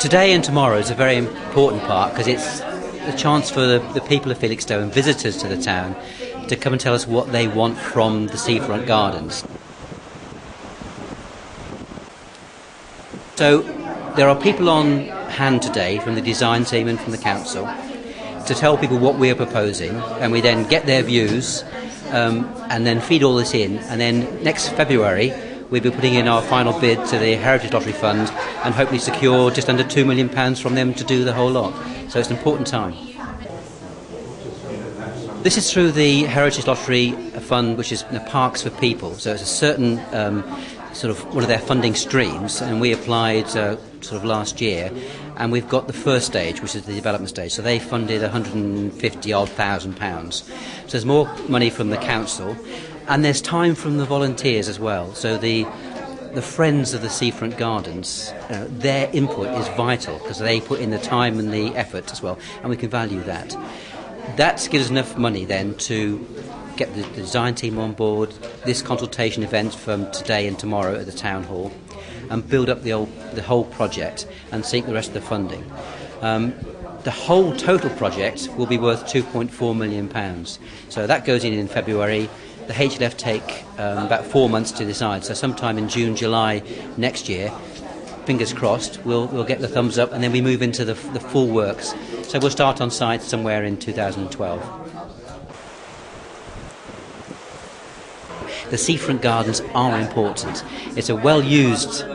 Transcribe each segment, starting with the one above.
Today and tomorrow is a very important part because it's a chance for the people of Felixstowe and visitors to the town to come and tell us what they want from the Seafront Gardens. So there are people on hand today from the design team and from the council to tell people what we are proposing, and we then get their views and then feed all this in, and then next February we'll be putting in our final bid to the Heritage Lottery Fund and hopefully secure just under £2 million from them to do the whole lot. So it's an important time. This is through the Heritage Lottery Fund, which is Parks for People. So it's a certain sort of one of their funding streams, and we applied sort of last year, and we've got the first stage, which is the development stage. So they funded £150,000. So there's more money from the council, and there's time from the volunteers as well. So the friends of the Seafront Gardens, their input is vital because they put in the time and the effort as well, and we can value that. That gives us enough money then to get the design team on board, this consultation event from today and tomorrow at the town hall, and build up the whole project and seek the rest of the funding. The whole total project will be worth £2.4 million. So that goes in February. The HLF take about 4 months to decide. So sometime in June, July next year, fingers crossed, we'll get the thumbs up, and then we move into the full works. So we'll start on site somewhere in 2012. The Seafront Gardens are important. It's a well-used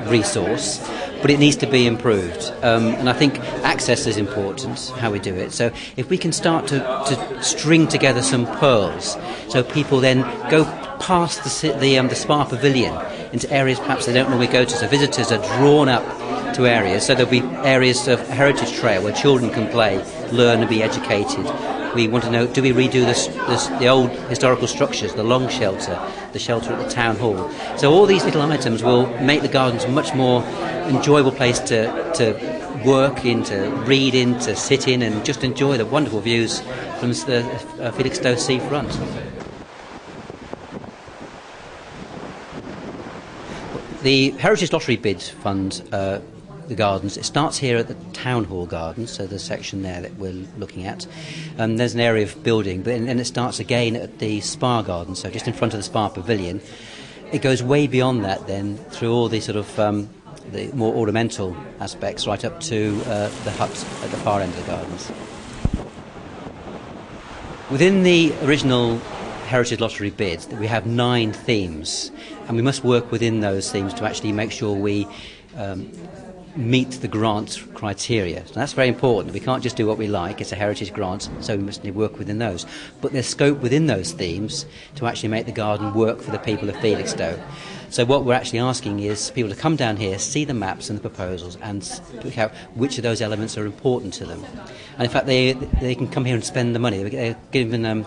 resource, but it needs to be improved. And I think access is important, how we do it. So if we can start to string together some pearls, so people then go past the Spa Pavilion into areas perhaps they don't normally go to. So visitors are drawn up to areas. So there'll be areas of heritage trail where children can play, learn and be educated. We want to know, do we redo the old historical structures, the long shelter, the shelter at the town hall? So all these little items will make the gardens a much more enjoyable place to work in, to read in, to sit in, and just enjoy the wonderful views from the Felixstowe seafront. The Heritage Lottery Bid Fund, the gardens, it starts here at the Town Hall Gardens, so the section there that we're looking at. There's an area of building, but then it starts again at the Spa Garden, so just in front of the Spa Pavilion. It goes way beyond that then, through all the sort of the more ornamental aspects, right up to the huts at the far end of the gardens. Within the original Heritage Lottery bid, we have 9 themes, and we must work within those themes to actually make sure we meet the grant criteria. So that's very important. We can't just do what we like. It's a heritage grant, so we must work within those. But there's scope within those themes to actually make the garden work for the people of Felixstowe. So what we're actually asking is people to come down here, see the maps and the proposals, and pick out which of those elements are important to them. And in fact, they can come here and spend the money. They're given a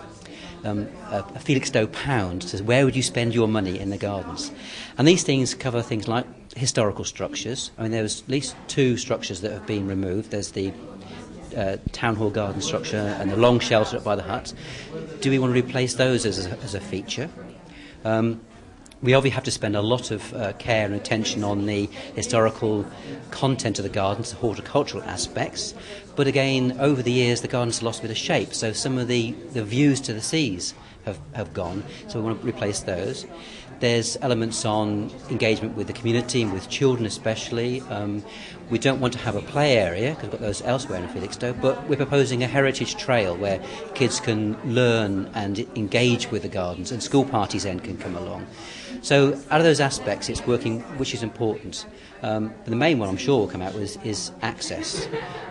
Felixstowe pound. Says, where would you spend your money in the gardens? And these things cover things like historical structures. I mean, there's at least 2 structures that have been removed. There's the Town Hall Garden structure and the long shelter up by the hut. Do we want to replace those as a feature? We obviously have to spend a lot of care and attention on the historical content of the gardens, the horticultural aspects. But again, over the years, the gardens have lost a bit of shape. So some of the views to the seas have gone. So we want to replace those. There's elements on engagement with the community and with children especially. We don't want to have a play area, because we've got those elsewhere in Felixstowe, but we're proposing a heritage trail where kids can learn and engage with the gardens, and school parties then can come along. So out of those aspects, it's working, which is important. But the main one I'm sure will come out with is access.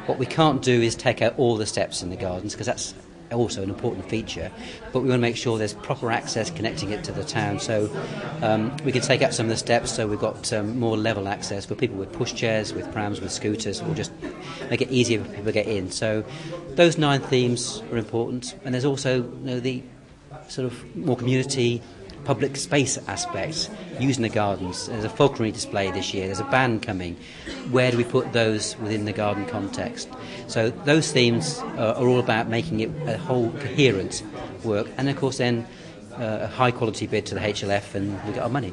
What we can't do is take out all the steps in the gardens, because that's also an important feature, but we want to make sure there's proper access connecting it to the town. So we can take out some of the steps, so we've got more level access for people with pushchairs, with prams, with scooters. We'll just make it easier for people to get in. So those 9 themes are important, and there's also the sort of more community public space aspects using the gardens. There's a falconry display this year, there's a band coming. Where do we put those within the garden context? So those themes are all about making it a whole coherent work, and of course then a high quality bid to the HLF, and we get our money.